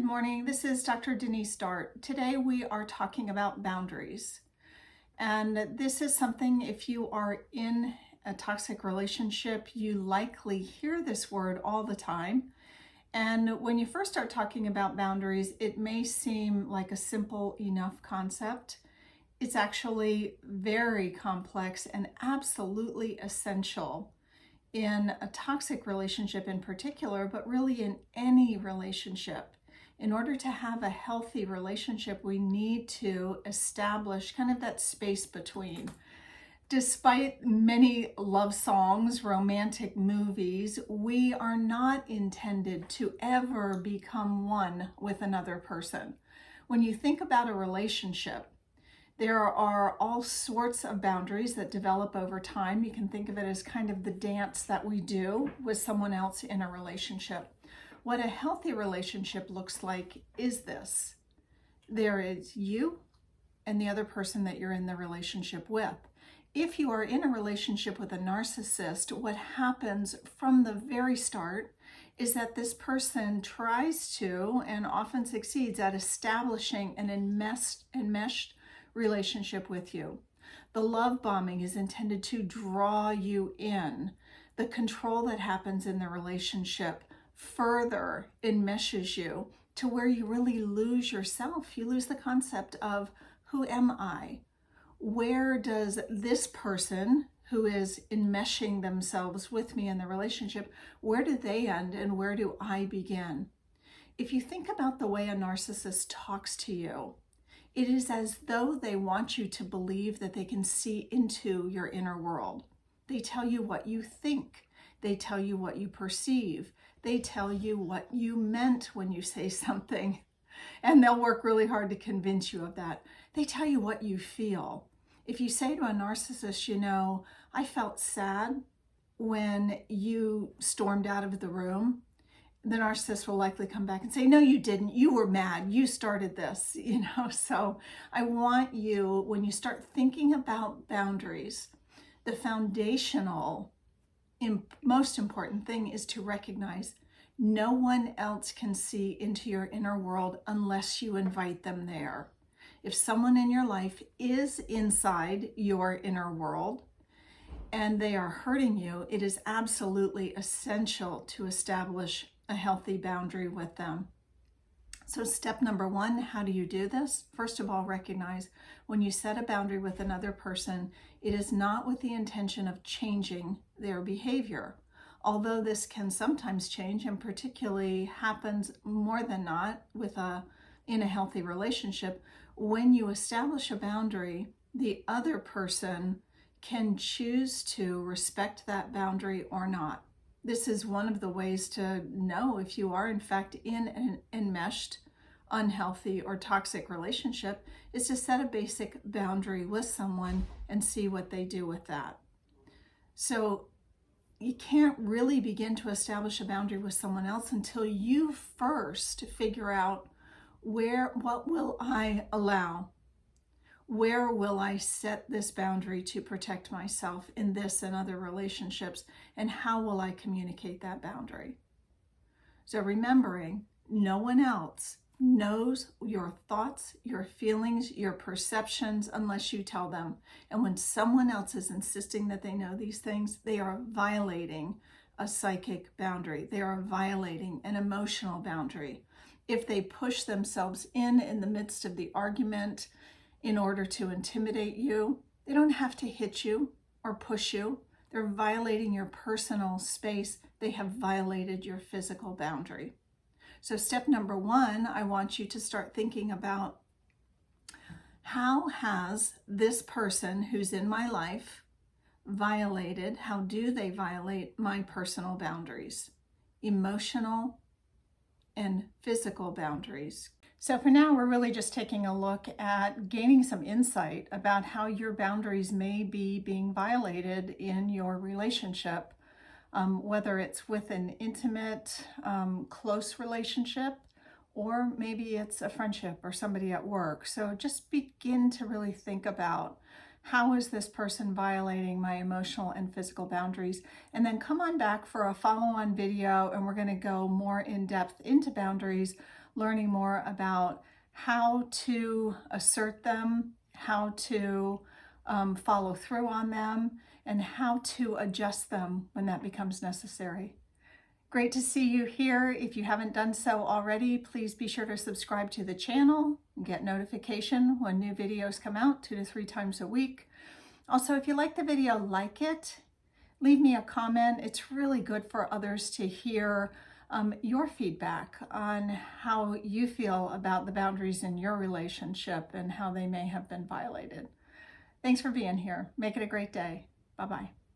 morning. This is Dr. Denise Dart. Today we are talking about boundaries. And this is something, if you are in a toxic relationship, you likely hear this word all the time. And when you first start talking about boundaries, it may seem like a simple enough concept. It's actually very complex and absolutely essential in a toxic relationship in particular, but really in any relationship. In order to have a healthy relationship, we need to establish kind of that space between. Despite many love songs, romantic movies, we are not intended to ever become one with another person. When you think about a relationship, there are all sorts of boundaries that develop over time. You can think of it as kind of the dance that we do with someone else in a relationship. What a healthy relationship looks like is this. There is you and the other person that you're in the relationship with. If you are in a relationship with a narcissist, what happens from the very start is that this person tries to, and often succeeds at, establishing an enmeshed relationship with you. The love bombing is intended to draw you in. The control that happens in the relationship further enmeshes you to where you really lose yourself. You lose the concept of, who am I? Where does this person who is enmeshing themselves with me in the relationship, where do they end and where do I begin? If you think about the way a narcissist talks to you, it is as though they want you to believe that they can see into your inner world. They tell you what you think. They tell you what you perceive. They tell you what you meant when you say something. And they'll work really hard to convince you of that. They tell you what you feel. If you say to a narcissist, you know, I felt sad when you stormed out of the room, the narcissist will likely come back and say, no, you didn't. You were mad. You started this, So I want you, when you start thinking about boundaries, the foundational, most important thing is to recognize no one else can see into your inner world unless you invite them there. If someone in your life is inside your inner world and they are hurting you, it is absolutely essential to establish a healthy boundary with them. So step number one, how do you do this? First of all, recognize when you set a boundary with another person, it is not with the intention of changing their behavior. Although this can sometimes change, and particularly happens more than not in a healthy relationship, when you establish a boundary, the other person can choose to respect that boundary or not. This is one of the ways to know if you are in fact in an enmeshed, unhealthy, or toxic relationship, is to set a basic boundary with someone and see what they do with that. So you can't really begin to establish a boundary with someone else until you first figure out what will I allow? Where will I set this boundary to protect myself in this and other relationships? And how will I communicate that boundary? So remembering, no one else knows your thoughts, your feelings, your perceptions unless you tell them. And when someone else is insisting that they know these things, they are violating a psychic boundary. They are violating an emotional boundary. If they push themselves in the midst of the argument in order to intimidate you, they don't have to hit you or push you. They're violating your personal space. They have violated your physical boundary. So step number one, I want you to start thinking about, how has this person who's in my life violated, how do they violate my personal boundaries, emotional and physical boundaries? So for now, we're really just taking a look at gaining some insight about how your boundaries may be being violated in your relationship, whether it's with an intimate, close relationship, or maybe it's a friendship or somebody at work. So just begin to really think about, how is this person violating my emotional and physical boundaries? And then come on back for a follow-on video, and we're going to go more in depth into boundaries, learning more about how to assert them, how to follow through on them, and how to adjust them when that becomes necessary. Great to see you here. If you haven't done so already, please be sure to subscribe to the channel and get notification when new videos come out 2 to 3 times a week. Also, if you like the video, like it. Leave me a comment. It's really good for others to hear your feedback on how you feel about the boundaries in your relationship and how they may have been violated. Thanks for being here. Make it a great day. Bye-bye.